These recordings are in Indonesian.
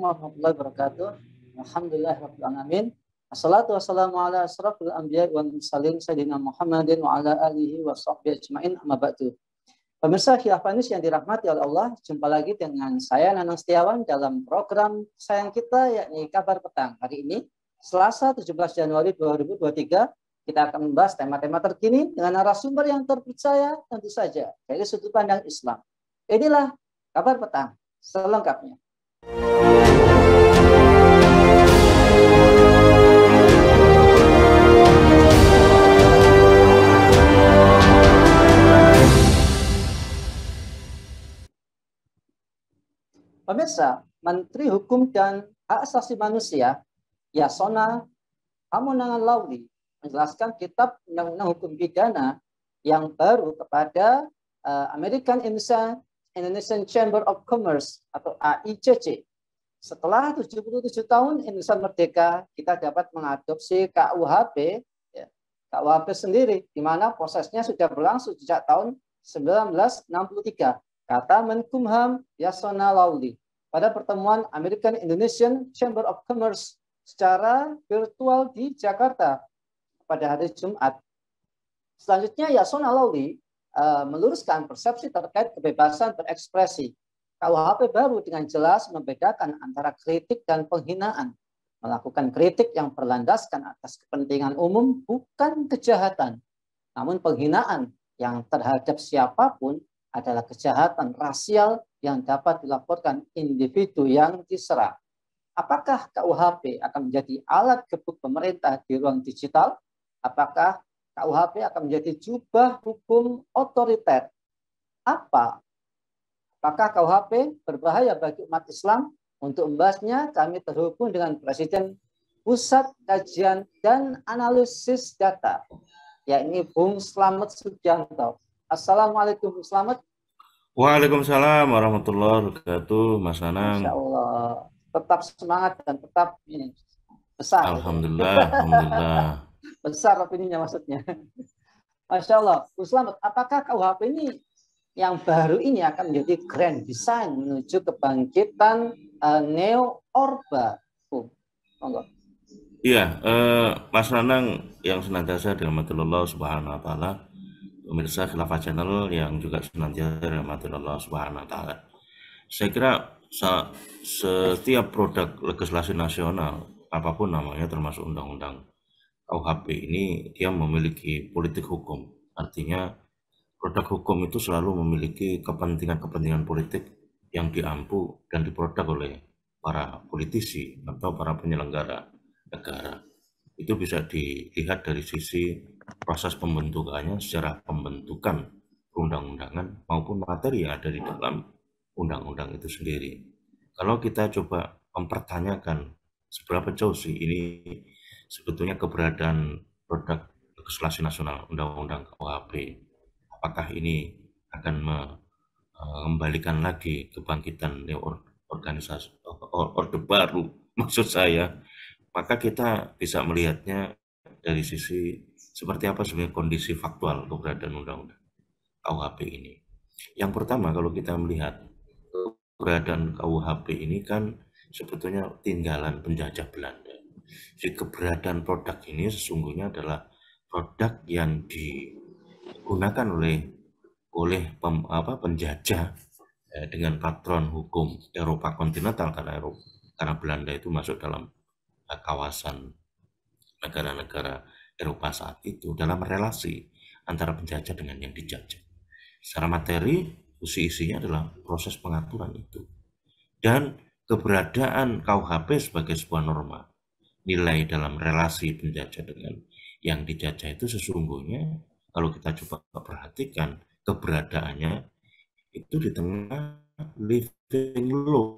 warahmatullahi wabarakatuh. Alhamdulillahirabbil alamin. Assalatu wassalamu ala asrafil anbiya wal mursalin sayyidina Muhammadin wa ala alihi wa sahbihi ajmain amma ba'du. Pemirsa Khilafah News yang dirahmati oleh Allah, jumpa lagi dengan saya Nanang Setiawan dalam program sayang kita yakni Kabar Petang. Hari ini Selasa 17 Januari 2023 kita akan membahas tema-tema terkini dengan narasumber yang terpercaya tentu saja dari sudut pandang Islam. Inilah Kabar Petang selengkapnya. Pemirsa, Menteri Hukum dan Hak Asasi Manusia Yasona Hamonangan Lauli menjelaskan kitab Undang-Undang Hukum Pidana yang baru kepada American Indonesian Chamber of Commerce atau AICC. Setelah 77 tahun Indonesia merdeka, kita dapat mengadopsi KUHP, ya, KUHP sendiri, di mana prosesnya sudah berlangsung sejak tahun 1963. Kata Menkumham Yasona Lauli pada pertemuan American Indonesian Chamber of Commerce secara virtual di Jakarta pada hari Jumat. Selanjutnya Yasona Lauli meluruskan persepsi terkait kebebasan berekspresi. KUHP baru dengan jelas membedakan antara kritik dan penghinaan. Melakukan kritik yang berlandaskan atas kepentingan umum bukan kejahatan, namun penghinaan yang terhadap siapapun adalah kejahatan rasial yang dapat dilaporkan individu yang diserang. Apakah KUHP akan menjadi alat gebuk pemerintah di ruang digital? Apakah KUHP akan menjadi jubah hukum otoriter? Apakah KUHP berbahaya bagi umat Islam? Untuk membahasnya, kami terhubung dengan Presiden Pusat Kajian dan Analisis Data, yakni Bung Slamet Sugianto. Assalamualaikum, Bung Slamet. Waalaikumsalam warahmatullahi wabarakatuh, Mas Nanang. Masya Allah, tetap semangat dan tetap ini besar. Alhamdulillah, alhamdulillah. Besar opininya maksudnya. Masya Allah, Bung Slamet, apakah KUHP ini yang baru ini akan menjadi grand design menuju kebangkitan neo-orba? Iya, Mas Nanang yang senantiasa dirahmati Allah Subhanahu wa taala, pemirsa Khilafah Channel yang juga senantiasa dirahmati Allah Subhanahu wa taala. Saya kira setiap produk legislasi nasional apapun namanya termasuk undang-undang KUHP ini dia memiliki politik hukum. Artinya produk hukum itu selalu memiliki kepentingan-kepentingan politik yang diampu dan diproduk oleh para politisi atau para penyelenggara negara. Itu bisa dilihat dari sisi proses pembentukannya secara pembentukan perundang-undangan maupun materi yang ada di dalam undang-undang itu sendiri. Kalau kita coba mempertanyakan seberapa jauh sih ini sebetulnya keberadaan produk legislasi nasional undang-undang KUHP, apakah ini akan mengembalikan lagi kebangkitan organisasi orde baru maksud saya, maka kita bisa melihatnya dari sisi seperti apa sebenarnya kondisi faktual keberadaan undang-undang KUHP ini. Yang pertama, kalau kita melihat keberadaan KUHP ini kan sebetulnya tinggalan penjajah Belanda. Jadi keberadaan produk ini sesungguhnya adalah produk yang digunakan oleh penjajah dengan patron hukum Eropa kontinental, karena Belanda itu masuk dalam kawasan negara-negara Eropa saat itu dalam relasi antara penjajah dengan yang dijajah. Secara materi, isinya adalah proses pengaturan itu. Dan keberadaan KUHP sebagai sebuah norma, nilai dalam relasi penjajah dengan yang dijajah itu sesungguhnya kalau kita coba perhatikan keberadaannya itu di tengah living law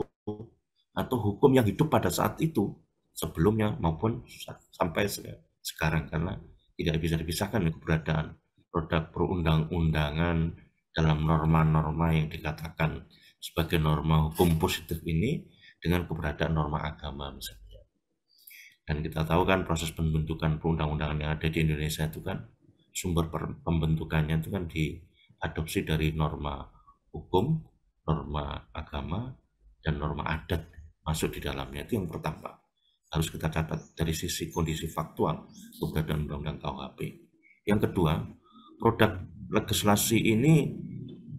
atau hukum yang hidup pada saat itu sebelumnya maupun sampai sekarang, karena tidak bisa dipisahkan keberadaan produk perundang-undangan dalam norma-norma yang dikatakan sebagai norma hukum positif ini dengan keberadaan norma agama misalnya. Dan kita tahu kan proses pembentukan perundang-undangan yang ada di Indonesia itu kan sumber pembentukannya itu kan diadopsi dari norma hukum, norma agama, dan norma adat masuk di dalamnya. Itu yang pertama. Harus kita catat dari sisi kondisi faktual keberadaan undang-undang KUHP. Yang kedua, produk legislasi ini,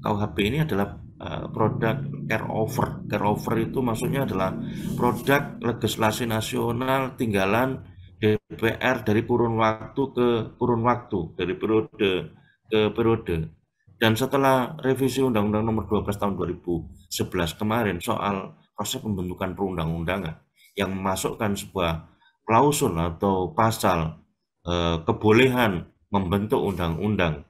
KUHP ini adalah produk carryover. Carryover itu maksudnya adalah produk legislasi nasional tinggalan DPR dari kurun waktu ke kurun waktu, dari periode ke periode. Dan setelah revisi Undang-Undang Nomor 12 Tahun 2011 kemarin soal proses pembentukan perundang-undangan yang memasukkan sebuah klausul atau pasal kebolehan membentuk undang-undang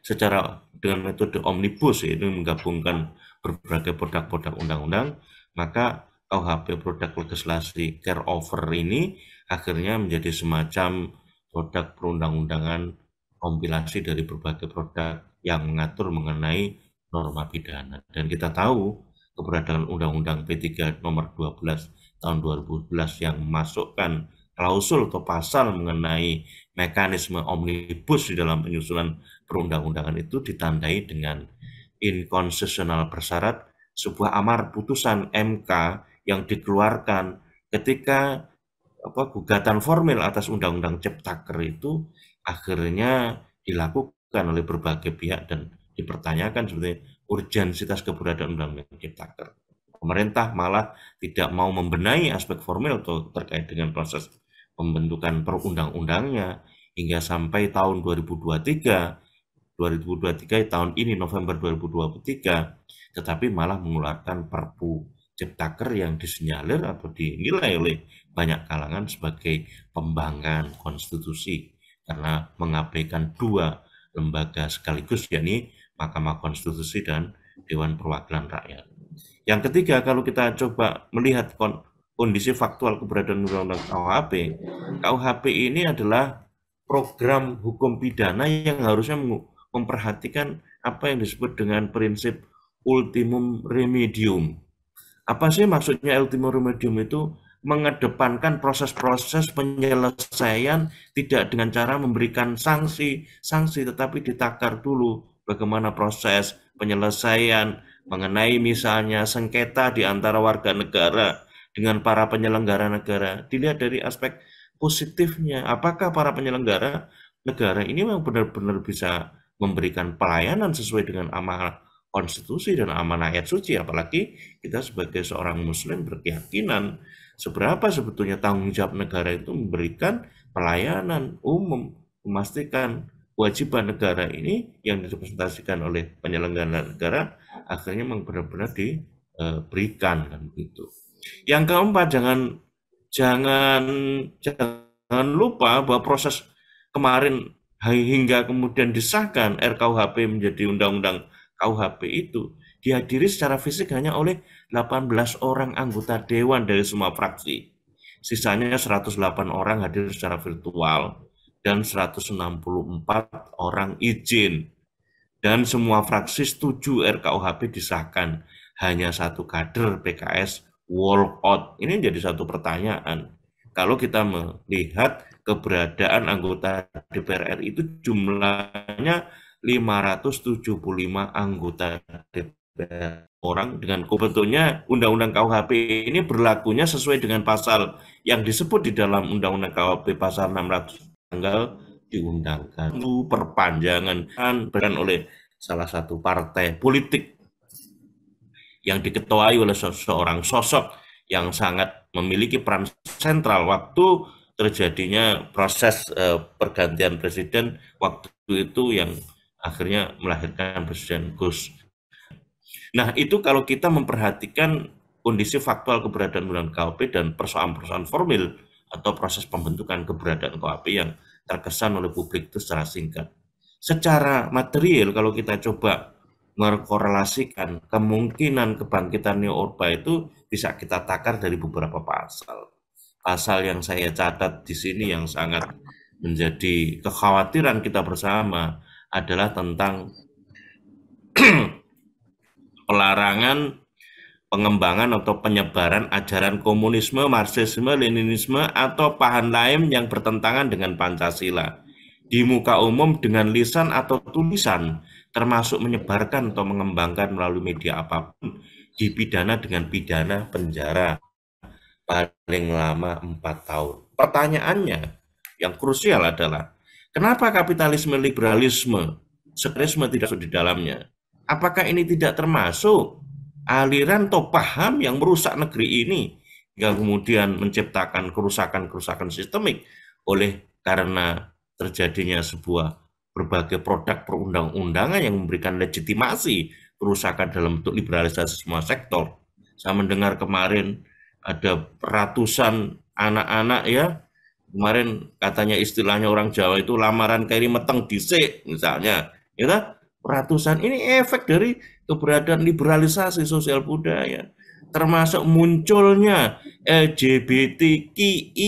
secara dengan metode omnibus, yaitu menggabungkan berbagai produk-produk undang-undang, maka KUHP produk legislasi carryover ini akhirnya menjadi semacam produk perundang-undangan kompilasi dari berbagai produk yang mengatur mengenai norma pidana. Dan kita tahu keberadaan Undang-Undang P3 Nomor 12 Tahun 2011 yang memasukkan klausul atau pasal mengenai mekanisme omnibus di dalam penyusunan perundang-undangan itu ditandai dengan inkonstitusional bersyarat sebuah amar putusan MK yang dikeluarkan ketika gugatan formil atas Undang-Undang Ciptaker itu akhirnya dilakukan oleh berbagai pihak dan dipertanyakan sebenarnya urgensitas keberadaan Undang-Undang Ciptaker. Pemerintah malah tidak mau membenahi aspek formil atau terkait dengan proses pembentukan perundang-undangnya hingga sampai tahun 2023 tahun ini November 2023, tetapi malah mengeluarkan Perpu Ciptaker yang disinyalir atau dinilai oleh banyak kalangan sebagai pembangkangan konstitusi karena mengabaikan dua lembaga sekaligus, yakni Mahkamah Konstitusi dan Dewan Perwakilan Rakyat. Yang ketiga, kalau kita coba melihat kondisi faktual keberadaan Undang-Undang KUHP, KUHP ini adalah program hukum pidana yang harusnya memperhatikan apa yang disebut dengan prinsip ultimum remedium. Apa sih maksudnya ultimum remedium itu? Mengedepankan proses-proses penyelesaian tidak dengan cara memberikan sanksi, tetapi ditakar dulu bagaimana proses penyelesaian mengenai misalnya sengketa di antara warga negara dengan para penyelenggara negara. Dilihat dari aspek positifnya, apakah para penyelenggara negara ini memang benar-benar bisa memberikan pelayanan sesuai dengan amanah konstitusi dan amanah ayat suci, apalagi kita sebagai seorang muslim berkeyakinan seberapa sebetulnya tanggung jawab negara itu memberikan pelayanan umum, memastikan kewajiban negara ini yang direpresentasikan oleh penyelenggara negara akhirnya memang benar-benar diberikan kan begitu. Yang keempat, jangan lupa bahwa proses kemarin hingga kemudian disahkan RKUHP menjadi undang-undang KUHP itu dihadiri secara fisik hanya oleh 18 orang anggota dewan dari semua fraksi. Sisanya 108 orang hadir secara virtual dan 164 orang izin. Dan semua fraksi setuju RKUHP disahkan. Hanya satu kader PKS walk out. Ini jadi satu pertanyaan. Kalau kita melihat keberadaan anggota DPR RI itu jumlahnya 575 anggota DPR orang dengan kebetulannya Undang-Undang KUHP ini berlakunya sesuai dengan pasal yang disebut di dalam Undang-Undang KUHP pasal 600 tanggal diundangkan. Perpanjangan berikan oleh salah satu partai politik yang diketuai oleh seorang sosok yang sangat memiliki peran sentral waktu terjadinya proses pergantian presiden waktu itu yang akhirnya melahirkan Presiden Gus. Nah, itu kalau kita memperhatikan kondisi faktual keberadaan Undang-Undang KUHP dan persoalan-persoalan formil atau proses pembentukan keberadaan KUHP yang terkesan oleh publik itu secara singkat. Secara material kalau kita coba mengkorelasikan kemungkinan kebangkitan Neo Orba itu bisa kita takar dari beberapa pasal. Pasal yang saya catat di sini yang sangat menjadi kekhawatiran kita bersama adalah tentang pelarangan pengembangan atau penyebaran ajaran komunisme, marxisme, leninisme atau paham lain yang bertentangan dengan Pancasila di muka umum dengan lisan atau tulisan, termasuk menyebarkan atau mengembangkan melalui media apapun dipidana dengan pidana penjara paling lama 4 tahun. Pertanyaannya yang krusial adalah, kenapa kapitalisme liberalisme, sekularisme tidak masuk di dalamnya? Apakah ini tidak termasuk aliran atau paham yang merusak negeri ini, yang kemudian menciptakan kerusakan-kerusakan sistemik karena terjadinya sebuah berbagai produk perundang-undangan yang memberikan legitimasi kerusakan dalam bentuk liberalisasi semua sektor. Saya mendengar kemarin ada ratusan anak-anak ya, kemarin katanya istilahnya orang Jawa itu lamaran kairi meteng dhisik misalnya, ya, ratusan. Ini efek dari keberadaan liberalisasi sosial budaya, termasuk munculnya LGBTQI+.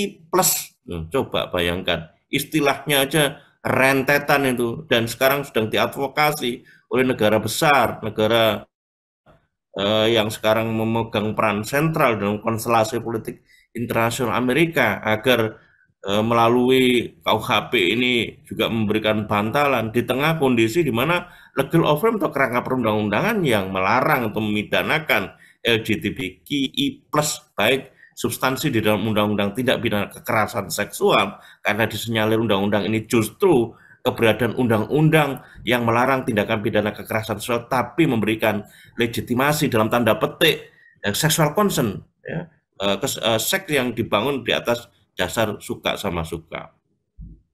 Coba bayangkan, istilahnya aja rentetan itu, dan sekarang sedang diadvokasi oleh negara besar, negara yang sekarang memegang peran sentral dalam konstelasi politik internasional Amerika, agar melalui KUHP ini juga memberikan bantalan di tengah kondisi di mana legal offering atau kerangka perundang-undangan yang melarang atau memidanakan LGBTQI+, baik substansi di dalam undang-undang tidak pidana kekerasan seksual, karena disinyalir undang-undang ini justru keberadaan undang-undang yang melarang tindakan pidana kekerasan seksual tapi memberikan legitimasi dalam tanda petik sexual consent, ya, seks yang dibangun di atas dasar suka sama suka.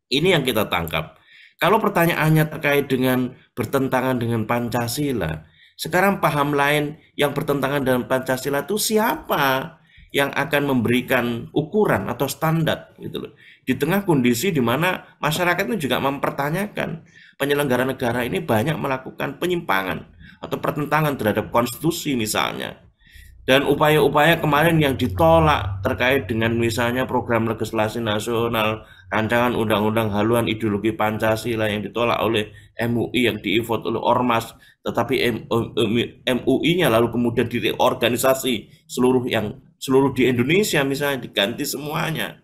Ini yang kita tangkap. Kalau pertanyaannya terkait dengan bertentangan dengan Pancasila, sekarang paham lain yang bertentangan dengan Pancasila itu siapa yang akan memberikan ukuran atau standar gitu loh. Di tengah kondisi di mana masyarakat itu juga mempertanyakan penyelenggara negara ini banyak melakukan penyimpangan atau pertentangan terhadap konstitusi misalnya. Dan upaya-upaya kemarin yang ditolak terkait dengan misalnya program legislasi nasional, rancangan undang-undang haluan ideologi Pancasila yang ditolak oleh MUI, yang divote oleh Ormas, tetapi MUI-nya lalu kemudian direorganisasi seluruh di Indonesia misalnya diganti semuanya.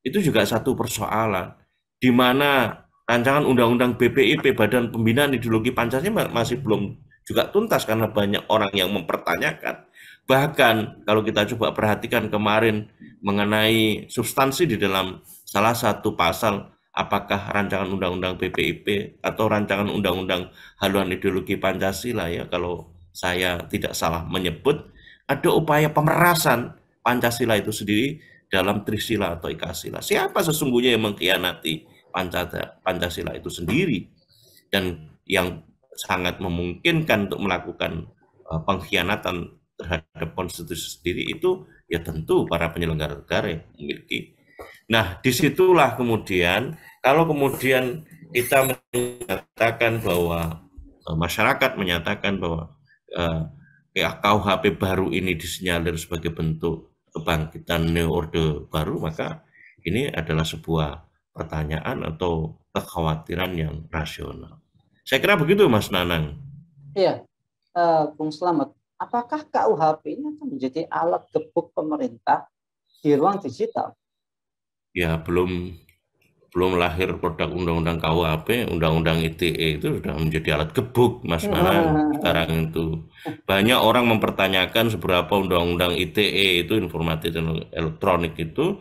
Itu juga satu persoalan, di mana rancangan undang-undang BPIP, Badan Pembinaan Ideologi Pancasila, masih belum juga tuntas karena banyak orang yang mempertanyakan. Bahkan kalau kita coba perhatikan kemarin mengenai substansi di dalam salah satu pasal, apakah rancangan undang-undang BPIP atau rancangan undang-undang haluan ideologi Pancasila, ya kalau saya tidak salah menyebut, ada upaya pemerasan Pancasila itu sendiri dalam Trisila atau Ikasila. Siapa sesungguhnya yang mengkhianati Pancasila itu sendiri, dan yang sangat memungkinkan untuk melakukan pengkhianatan terhadap konstitusi sendiri itu ya tentu para penyelenggara negara yang memiliki. Nah, disitulah kemudian kalau kemudian kita menyatakan bahwa masyarakat menyatakan bahwa KUHP baru ini disinyalir sebagai bentuk kebangkitan New Orde baru, maka ini adalah sebuah pertanyaan atau kekhawatiran yang rasional. Saya kira begitu, Mas Nanang. Iya, Bung Slamet. Apakah KUHP ini akan menjadi alat gebuk pemerintah di ruang digital? Ya, belum lahir produk undang-undang KUHP, undang-undang ITE itu sudah menjadi alat gebuk, Mas Nanang. Sekarang itu banyak orang mempertanyakan seberapa undang-undang ITE itu, informasi elektronik itu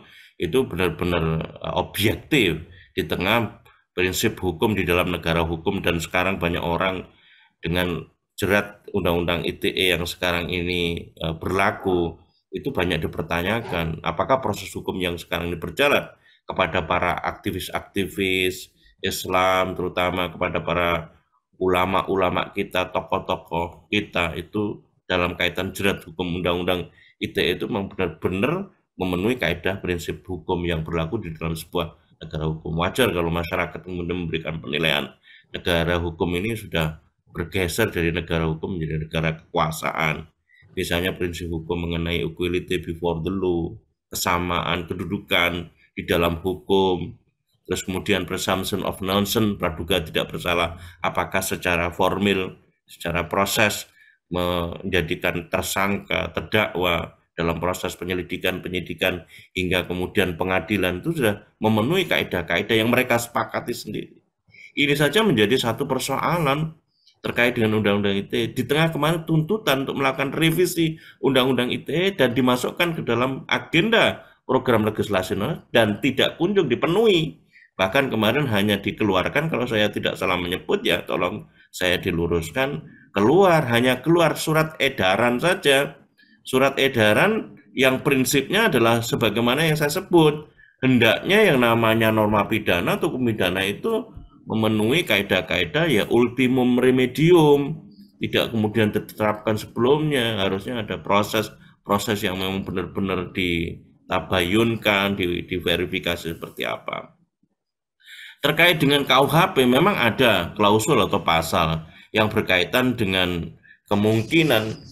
benar-benar objektif di tengah prinsip hukum di dalam negara hukum. Dan sekarang banyak orang dengan jerat undang-undang ITE yang sekarang ini berlaku, itu banyak dipertanyakan apakah proses hukum yang sekarang ini berjalan kepada para aktivis-aktivis Islam, terutama kepada para ulama-ulama kita, tokoh-tokoh kita, itu dalam kaitan jerat hukum undang-undang ITE itu memang benar-benar memenuhi kaidah prinsip hukum yang berlaku di dalam sebuah negara hukum. Wajar kalau masyarakat kemudian memberikan penilaian negara hukum ini sudah bergeser dari negara hukum menjadi negara kekuasaan. Misalnya prinsip hukum mengenai equality before the law, kesamaan kedudukan di dalam hukum, terus kemudian presumption of innocence, praduga tidak bersalah, apakah secara formil, secara proses menjadikan tersangka, terdakwa dalam proses penyidikan hingga kemudian pengadilan itu sudah memenuhi kaidah-kaidah yang mereka sepakati sendiri. Ini saja menjadi satu persoalan terkait dengan undang-undang ITE di tengah kemarin tuntutan untuk melakukan revisi undang-undang ITE dan dimasukkan ke dalam agenda program legislasi dan tidak kunjung dipenuhi. Bahkan kemarin hanya dikeluarkan, kalau saya tidak salah menyebut ya, tolong saya diluruskan, hanya keluar surat edaran saja. Surat edaran yang prinsipnya adalah sebagaimana yang saya sebut, hendaknya yang namanya norma pidana atau hukum pidana itu memenuhi kaidah-kaidah ya ultimum remedium, tidak kemudian diterapkan sebelumnya, harusnya ada proses yang memang benar-benar ditabayunkan, diverifikasi seperti apa. Terkait dengan KUHP memang ada klausul atau pasal yang berkaitan dengan kemungkinan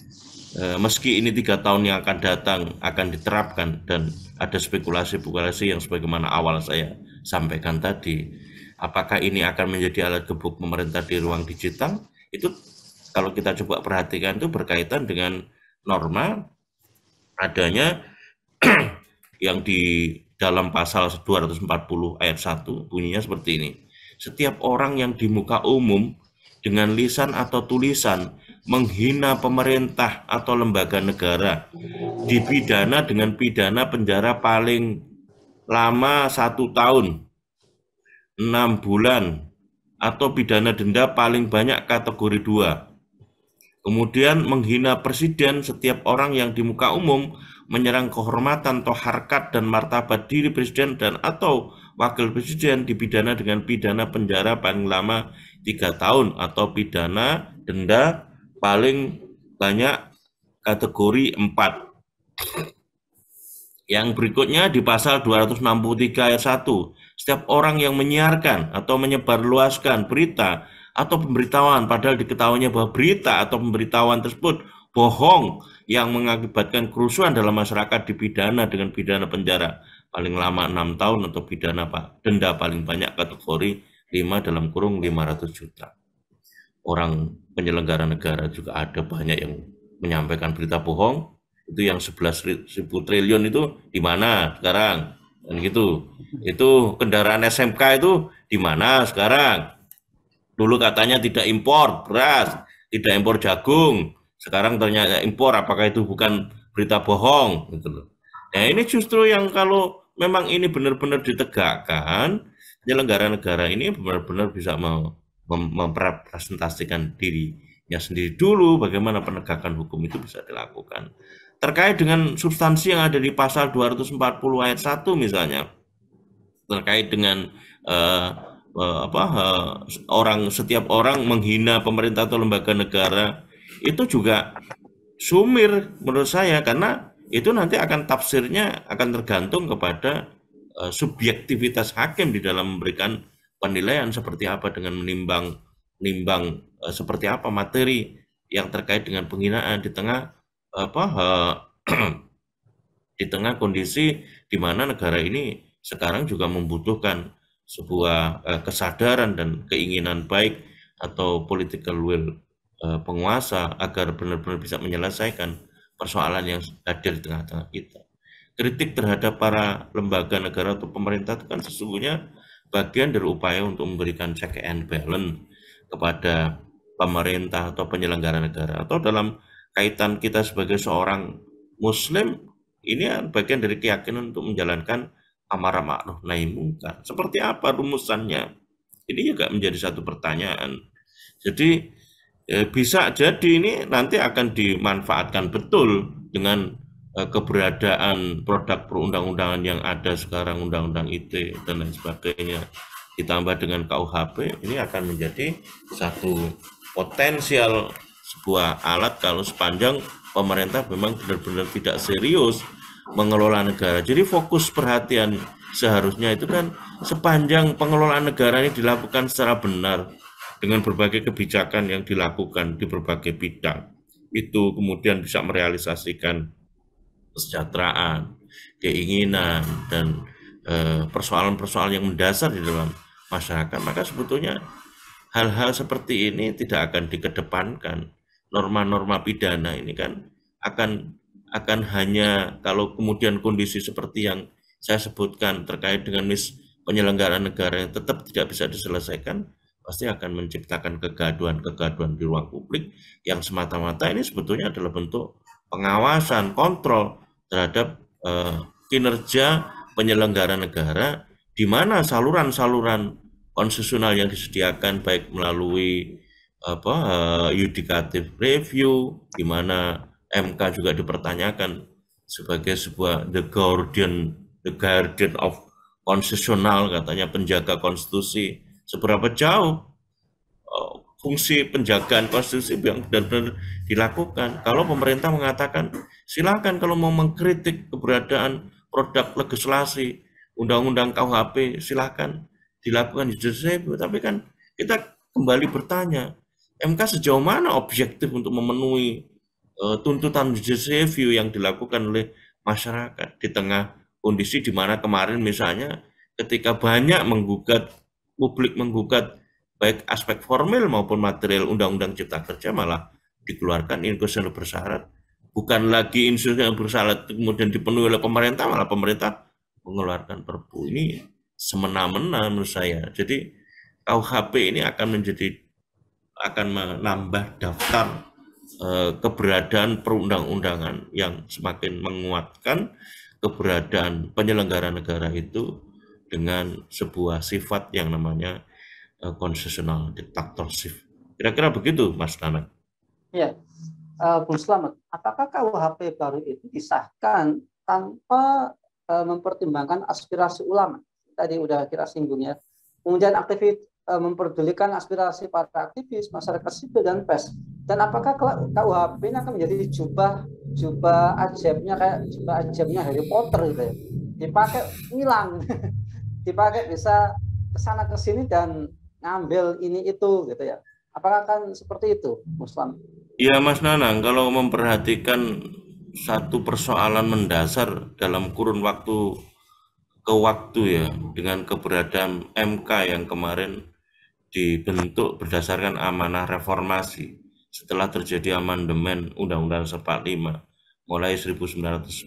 meski ini 3 tahun yang akan datang akan diterapkan, dan ada spekulasi-spekulasi yang sebagaimana awal saya sampaikan tadi, apakah ini akan menjadi alat gebuk pemerintah di ruang digital, itu kalau kita coba perhatikan itu berkaitan dengan norma adanya yang di dalam pasal 240 ayat 1 bunyinya seperti ini. Setiap orang yang di muka umum dengan lisan atau tulisan menghina pemerintah atau lembaga negara dipidana dengan pidana penjara paling lama 1 tahun, 6 bulan, atau pidana denda paling banyak kategori 2. Kemudian menghina presiden, setiap orang yang di muka umum menyerang kehormatan atau harkat dan martabat diri presiden dan atau wakil presiden dipidana dengan pidana penjara paling lama 3 tahun atau pidana denda paling banyak kategori 4. Yang berikutnya di pasal 263 ayat 1, setiap orang yang menyiarkan atau menyebarluaskan berita atau pemberitahuan padahal diketahuinya bahwa berita atau pemberitahuan tersebut bohong yang mengakibatkan kerusuhan dalam masyarakat dipidana dengan pidana penjara paling lama 6 tahun atau pidana denda paling banyak kategori 5 dalam kurung 500 juta. Orang penyelenggara negara juga ada banyak yang menyampaikan berita bohong, itu yang 11.000 triliun itu di mana sekarang? Dan gitu. Itu kendaraan SMK itu di mana sekarang? Dulu katanya tidak impor beras, tidak impor jagung, sekarang ternyata impor. Apakah itu bukan berita bohong? Gitu loh. Nah, ini justru yang kalau memang ini benar-benar ditegakkan, penyelenggara negara ini benar-benar bisa mempresentasikan dirinya sendiri dulu, bagaimana penegakan hukum itu bisa dilakukan. Terkait dengan substansi yang ada di pasal 240 ayat 1 misalnya, terkait dengan setiap orang menghina pemerintah atau lembaga negara, itu juga sumir menurut saya, karena itu nanti akan tafsirnya akan tergantung kepada subjektivitas hakim di dalam memberikan penilaian seperti apa, dengan menimbang seperti apa materi yang terkait dengan penghinaan di tengah di tengah kondisi di mana negara ini sekarang juga membutuhkan sebuah kesadaran dan keinginan baik atau political will penguasa agar benar-benar bisa menyelesaikan persoalan yang hadir di tengah-tengah kita. Kritik terhadap para lembaga negara atau pemerintah itu kan sesungguhnya bagian dari upaya untuk memberikan check and balance kepada pemerintah atau penyelenggara negara, atau dalam kaitan kita sebagai seorang muslim, ini bagian dari keyakinan untuk menjalankan amar ma'ruf nahi munkar. Seperti apa rumusannya? Ini juga menjadi satu pertanyaan. Jadi bisa jadi ini nanti akan dimanfaatkan betul dengan keberadaan produk perundang-undangan yang ada sekarang, undang-undang ITE dan lain sebagainya, ditambah dengan KUHP, ini akan menjadi satu potensial sebuah alat kalau sepanjang pemerintah memang benar-benar tidak serius mengelola negara. Jadi fokus perhatian seharusnya itu kan sepanjang pengelolaan negara ini dilakukan secara benar dengan berbagai kebijakan yang dilakukan di berbagai bidang, itu kemudian bisa merealisasikan kesejahteraan, keinginan, dan persoalan-persoalan yang mendasar di dalam masyarakat, maka sebetulnya hal-hal seperti ini tidak akan dikedepankan. Norma-norma pidana ini kan akan hanya kalau kemudian kondisi seperti yang saya sebutkan terkait dengan penyelenggaraan negara yang tetap tidak bisa diselesaikan, pasti akan menciptakan kegaduhan-kegaduhan di ruang publik yang semata-mata ini sebetulnya adalah bentuk pengawasan, kontrol terhadap kinerja penyelenggara negara, di mana saluran-saluran konstitusional yang disediakan baik melalui yudikatif review, di mana MK juga dipertanyakan sebagai sebuah the guardian of konstitusional, katanya penjaga konstitusi. Seberapa jauh fungsi penjagaan konstitusi yang benar-benar dilakukan? Kalau pemerintah mengatakan silakan kalau mau mengkritik keberadaan produk legislasi undang-undang KUHP silakan dilakukan judicial review, tapi kan kita kembali bertanya, MK sejauh mana objektif untuk memenuhi tuntutan judicial review yang dilakukan oleh masyarakat di tengah kondisi di mana kemarin misalnya ketika banyak publik menggugat baik aspek formil maupun material Undang-Undang Cipta Kerja, malah dikeluarkan inkonstitusional bersyarat. Bukan lagi inkonstitusional bersyarat kemudian dipenuhi oleh pemerintah, malah pemerintah mengeluarkan Perpu. Ini semena-mena menurut saya. Jadi KUHP ini akan menambah daftar keberadaan perundang-undangan yang semakin menguatkan keberadaan penyelenggara negara itu dengan sebuah sifat yang namanya konstitusional diktatorship. Kira-kira begitu, Mas Nanang. Ya, Bung Slamet, apakah KUHP baru itu disahkan tanpa mempertimbangkan aspirasi ulama? Tadi udah kita singgung ya. Kemudian memperdulikan aspirasi para aktivis, masyarakat sipil dan pers. Dan apakah KUHP ini akan menjadi jubah ajaibnya kayak jubah ajaibnya Harry Potter gitu ya? Dipakai hilang, dipakai bisa kesana kesini dan ngambil ini itu gitu ya. Apakah akan seperti itu, Muslim? Iya, Mas Nanang, kalau memperhatikan satu persoalan mendasar dalam kurun waktu ke waktu ya, dengan keberadaan MK yang kemarin dibentuk berdasarkan amanah reformasi setelah terjadi amandemen Undang-Undang 45 mulai 1999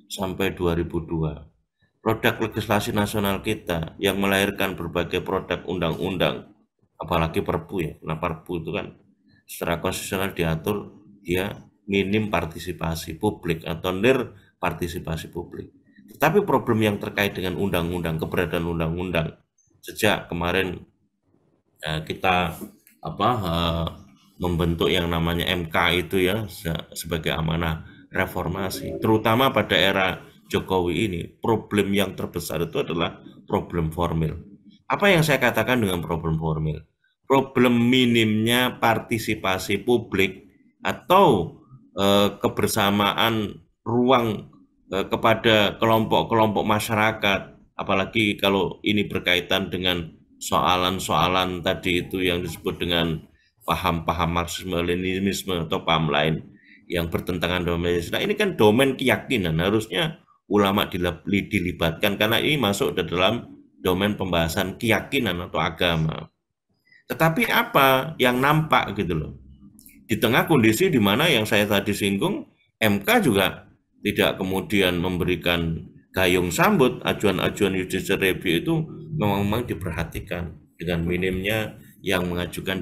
sampai 2002. Produk legislasi nasional kita yang melahirkan berbagai produk undang-undang, apalagi Perpu ya. Nah, Perpu itu kan secara konstitusional diatur dia minim partisipasi publik atau nir partisipasi publik. Tetapi problem yang terkait dengan undang-undang, keberadaan undang-undang sejak kemarin kita membentuk yang namanya MK itu ya sebagai amanah reformasi, terutama pada era Jokowi ini, problem yang terbesar itu adalah problem formil. Apa yang saya katakan dengan problem formil? Problem minimnya partisipasi publik atau kebersamaan ruang kepada kelompok-kelompok masyarakat, apalagi kalau ini berkaitan dengan soalan-soalan tadi itu yang disebut dengan paham-paham Marxisme-Leninisme atau paham lain yang bertentangan dengan Pancasila. Ini kan domain keyakinan, harusnya ulama dilibatkan karena ini masuk ke dalam domain pembahasan keyakinan atau agama. Tetapi apa yang nampak gitu loh, di tengah kondisi di mana yang saya tadi singgung, MK juga tidak kemudian memberikan gayung sambut ajuan-ajuan judicial review itu memang diperhatikan dengan minimnya yang mengajukan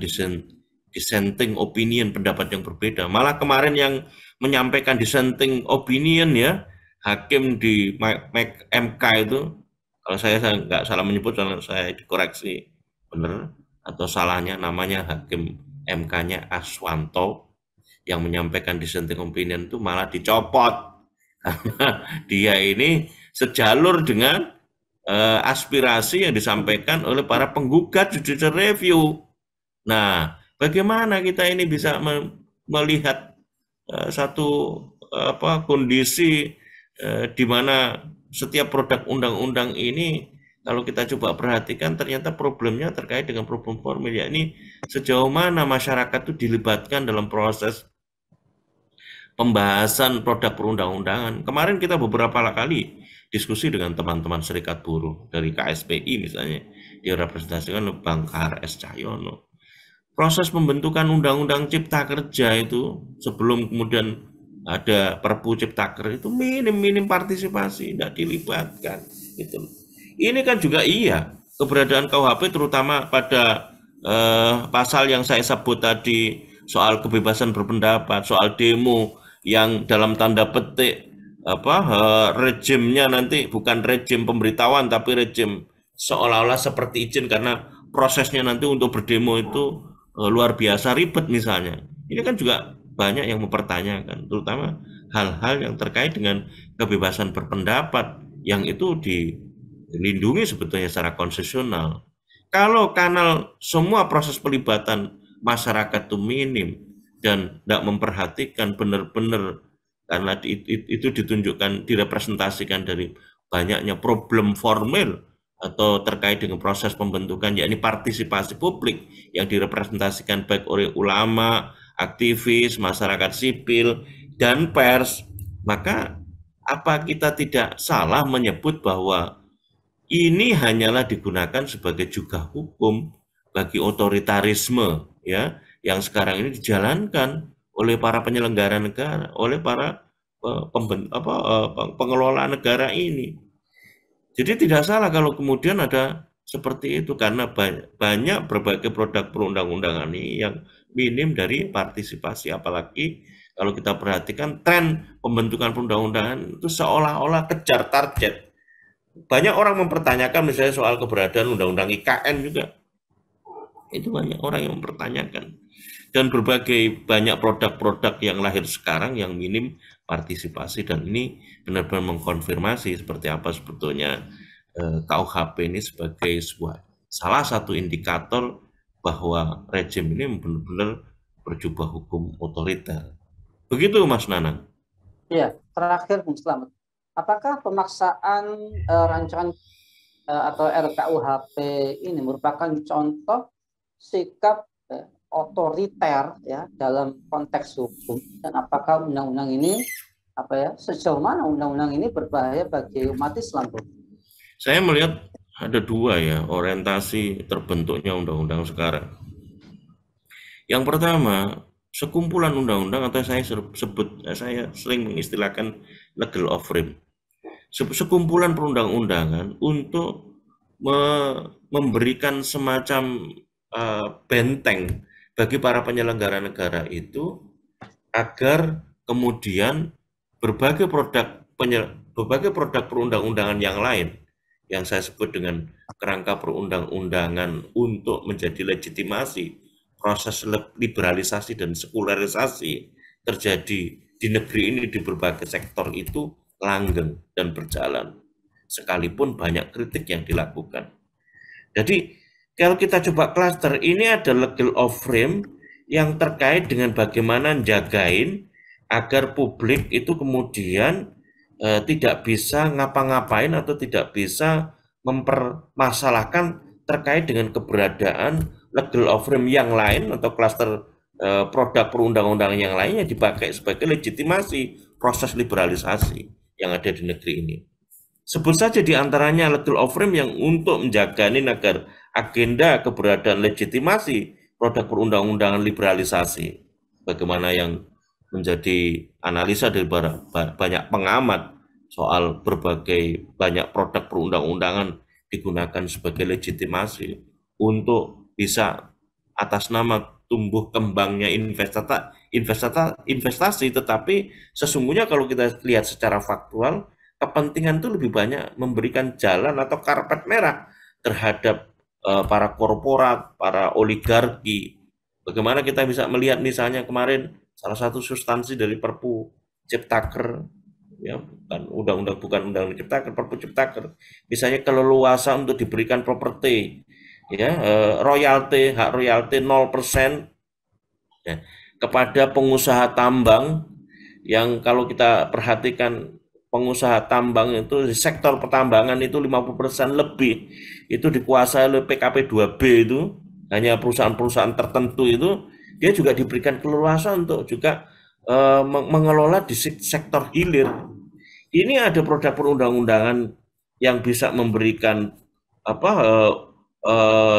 dissenting opinion, pendapat yang berbeda. Malah kemarin yang menyampaikan dissenting opinion ya, hakim di MK itu, kalau saya nggak salah menyebut, saya dikoreksi benar atau salahnya, namanya hakim MK-nya Aswanto, yang menyampaikan dissenting opinion itu malah dicopot karena dia ini sejalur dengan aspirasi yang disampaikan oleh para penggugat judicial review. Nah, bagaimana kita ini bisa melihat satu kondisi di mana setiap produk undang-undang ini kalau kita coba perhatikan ternyata problemnya terkait dengan problem formil, yakni sejauh mana masyarakat itu dilibatkan dalam proses pembahasan produk perundang-undangan. Kemarin kita beberapa kali diskusi dengan teman-teman serikat buruh dari KSPI misalnya, direpresentasikan oleh Bang KRS Cahyono. Proses pembentukan undang-undang cipta kerja itu sebelum kemudian ada Perpu Cipta Kerja itu minim partisipasi, tidak dilibatkan gitu. Ini kan juga iya, keberadaan KUHP terutama pada pasal yang saya sebut tadi, soal kebebasan berpendapat, soal demo yang dalam tanda petik rejimnya nanti bukan rejim pemberitahuan tapi rejim seolah-olah seperti izin, karena prosesnya nanti untuk berdemo itu luar biasa ribet misalnya. Ini kan juga banyak yang mempertanyakan, terutama hal-hal yang terkait dengan kebebasan berpendapat yang itu dilindungi sebetulnya secara konstitusional. Kalau kanal semua proses pelibatan masyarakat itu minim dan tidak memperhatikan benar-benar, karena itu ditunjukkan, direpresentasikan dari banyaknya problem formil atau terkait dengan proses pembentukan, yakni partisipasi publik yang direpresentasikan baik oleh ulama, aktivis, masyarakat sipil, dan pers, maka apa kita tidak salah menyebut bahwa ini hanyalah digunakan sebagai juga hukum bagi otoritarisme ya yang sekarang ini dijalankan oleh para penyelenggara negara, oleh para pengelola negara ini. Jadi tidak salah kalau kemudian ada seperti itu, karena banyak berbagai produk perundang-undangan ini yang minim dari partisipasi, apalagi kalau kita perhatikan tren pembentukan perundang-undangan itu seolah-olah kejar target. Banyak orang mempertanyakan misalnya soal keberadaan undang-undang IKN juga. Itu banyak orang yang mempertanyakan. Dan berbagai banyak produk-produk yang lahir sekarang yang minim partisipasi, dan ini benar-benar mengkonfirmasi seperti apa sebetulnya KUHP ini sebagai salah satu indikator bahwa rejim ini benar-benar berjubah hukum otoriter. Begitu Mas Nanang. Iya, terakhir Bung Slamet. Apakah pemaksaan rancangan atau RKUHP ini merupakan contoh sikap otoriter ya dalam konteks hukum, dan apakah undang-undang ini sejauh mana undang-undang ini berbahaya bagi umat Islam, Bung? Saya melihat ada dua ya orientasi terbentuknya undang-undang sekarang. Yang pertama, sekumpulan undang-undang atau saya sering mengistilahkan legal of frame. Sekumpulan perundang-undangan untuk memberikan semacam benteng bagi para penyelenggara negara itu agar kemudian berbagai produk perundang-undangan yang lain yang saya sebut dengan kerangka perundang-undangan untuk menjadi legitimasi proses liberalisasi dan sekularisasi terjadi di negeri ini di berbagai sektor itu langgeng dan berjalan, sekalipun banyak kritik yang dilakukan. Jadi kalau kita coba klaster, ini ada legal of frame yang terkait dengan bagaimana jagain agar publik itu kemudian tidak bisa ngapa-ngapain atau tidak bisa mempermasalahkan terkait dengan keberadaan legal of frame yang lain atau klaster produk perundang-undangan yang lainnya dipakai sebagai legitimasi proses liberalisasi yang ada di negeri ini. Sebut saja diantaranya legal of frame yang untuk menjagain agar agenda keberadaan legitimasi produk perundang-undangan liberalisasi, bagaimana yang menjadi analisa dari banyak pengamat soal berbagai banyak produk perundang-undangan digunakan sebagai legitimasi untuk bisa atas nama tumbuh kembangnya investasi, tetapi sesungguhnya kalau kita lihat secara faktual, kepentingan itu lebih banyak memberikan jalan atau karpet merah terhadap para korporat, para oligarki. Bagaimana kita bisa melihat misalnya kemarin salah satu substansi dari Perpu Ciptaker, ya bukan undang-undang Ciptaker, Perpu Ciptaker, misalnya keleluasan untuk diberikan properti, ya hak royalti 0% ya, kepada pengusaha tambang yang kalau kita perhatikan pengusaha tambang itu di sektor pertambangan itu 50% lebih itu dikuasai oleh PKP 2B, itu hanya perusahaan-perusahaan tertentu, itu dia juga diberikan keleluasan untuk juga mengelola di sektor hilir. Ini ada produk perundang-undangan yang bisa memberikan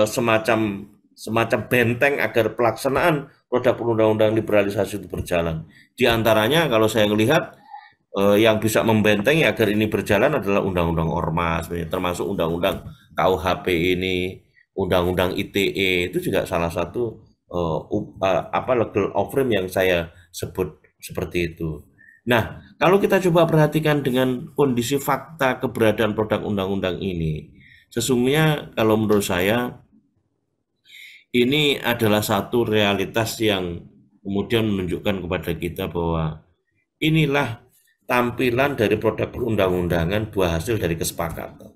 semacam benteng agar pelaksanaan produk perundang-undangan liberalisasi itu berjalan. Di antaranya kalau saya melihat yang bisa membentengi agar ini berjalan adalah undang-undang ormas, termasuk undang-undang KUHP ini, Undang-Undang ITE itu juga salah satu legal offering yang saya sebut seperti itu. Nah, kalau kita coba perhatikan dengan kondisi fakta keberadaan produk undang-undang ini, sesungguhnya kalau menurut saya ini adalah satu realitas yang kemudian menunjukkan kepada kita bahwa inilah tampilan dari produk perundang-undangan buah hasil dari kesepakatan.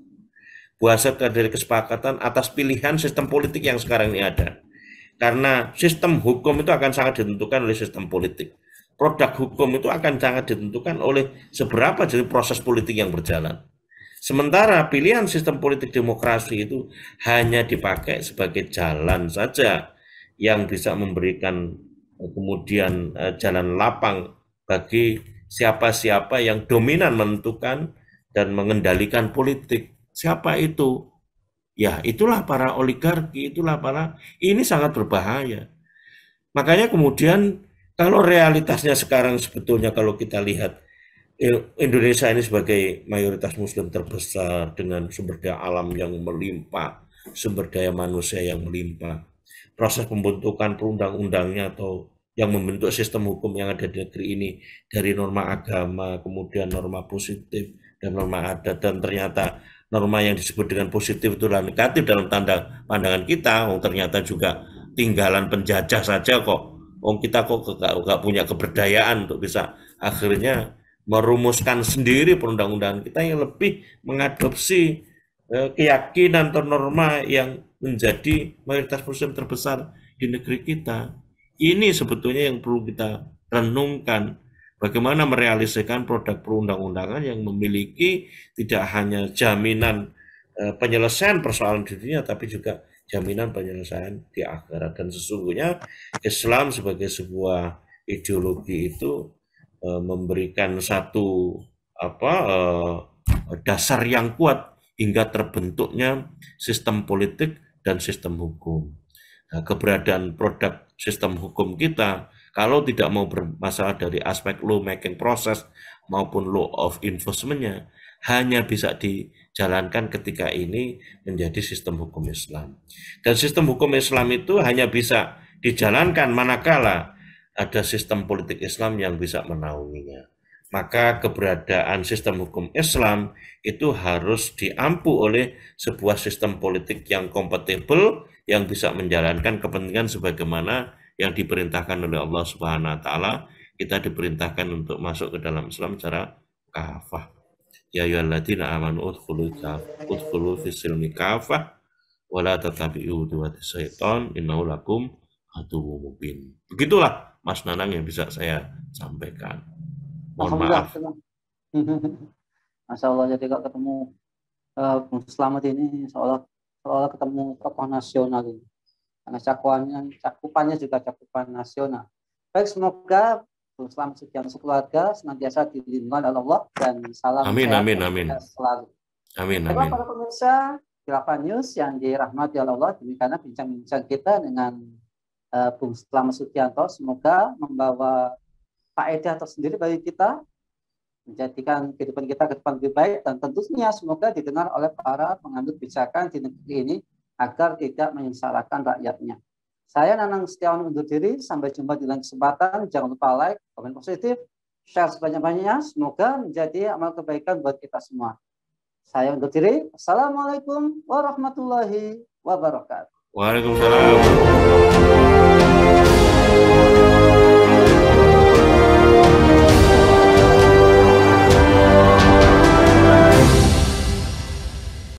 Buah hasil dari kesepakatan atas pilihan sistem politik yang sekarang ini ada. Karena sistem hukum itu akan sangat ditentukan oleh sistem politik. Produk hukum itu akan sangat ditentukan oleh seberapa jadi proses politik yang berjalan. Sementara pilihan sistem politik demokrasi itu hanya dipakai sebagai jalan saja yang bisa memberikan kemudian jalan lapang bagi siapa-siapa yang dominan menentukan dan mengendalikan politik. Siapa itu? Ya, itulah para oligarki, ini sangat berbahaya. Makanya kemudian kalau realitasnya sekarang sebetulnya kalau kita lihat Indonesia ini sebagai mayoritas muslim terbesar dengan sumber daya alam yang melimpah, sumber daya manusia yang melimpah. Proses pembentukan perundang-undangnya atau yang membentuk sistem hukum yang ada di negeri ini dari norma agama, kemudian norma positif dan norma adat, dan ternyata norma yang disebut dengan positif itu adalah negatif dalam pandangan kita. Ternyata juga tinggalan penjajah saja kok. Kita kok gak punya keberdayaan untuk bisa akhirnya merumuskan sendiri perundang-undangan kita yang lebih mengadopsi keyakinan atau norma yang menjadi mayoritas muslim terbesar di negeri kita. Ini sebetulnya yang perlu kita renungkan, bagaimana merealisasikan produk perundang-undangan yang memiliki tidak hanya jaminan penyelesaian persoalan di dunia, tapi juga jaminan penyelesaian di akhirat. Dan sesungguhnya Islam sebagai sebuah ideologi itu memberikan satu dasar yang kuat hingga terbentuknya sistem politik dan sistem hukum. Nah, keberadaan produk sistem hukum kita kalau tidak mau bermasalah dari aspek law making process maupun law of enforcement-nya hanya bisa dijalankan ketika ini menjadi sistem hukum Islam. Dan sistem hukum Islam itu hanya bisa dijalankan manakala ada sistem politik Islam yang bisa menaunginya. Maka keberadaan sistem hukum Islam itu harus diampu oleh sebuah sistem politik yang kompatibel, yang bisa menjalankan kepentingan sebagaimana yang diperintahkan oleh Allah Subhanahu wa taala. Kita diperintahkan untuk masuk ke dalam Islam secara kafah. Ya ayyuhalladzina amanu udkhulu fis-silmi kafah wa la tattabi'u khutuwatis syaitan innahu lakum aduwwum mubin. Begitulah Mas Nanang yang bisa saya sampaikan. Mohon maaf. Masya Allah, jadi kalau ketemu Bung Slamet ini seolah ketemu tokoh nasional ini. Karena cakupannya juga cakupan nasional. Baik, semoga Bung Slamet sekian sekeluarga senantiasa dilindungi oleh Allah dan salam amin, sehat amin, amin. Selalu. Amin, amin. Para pemirsa Khilafah News yang dirahmati oleh Allah, demikian bincang-bincang kita dengan Bung Slamet Sugianto, semoga membawa faedah tersendiri bagi kita, menjadikan kehidupan kita ke depan lebih baik, dan tentunya semoga didengar oleh para penganut kebijakan di negeri ini agar tidak menyengsarakan rakyatnya. Saya Nanang Setiawan undur diri, sampai jumpa di lain kesempatan. Jangan lupa like, komen positif, share sebanyak-banyaknya, semoga menjadi amal kebaikan buat kita semua. Saya undur diri. Assalamualaikum warahmatullahi wabarakatuh. Waalaikumsalam.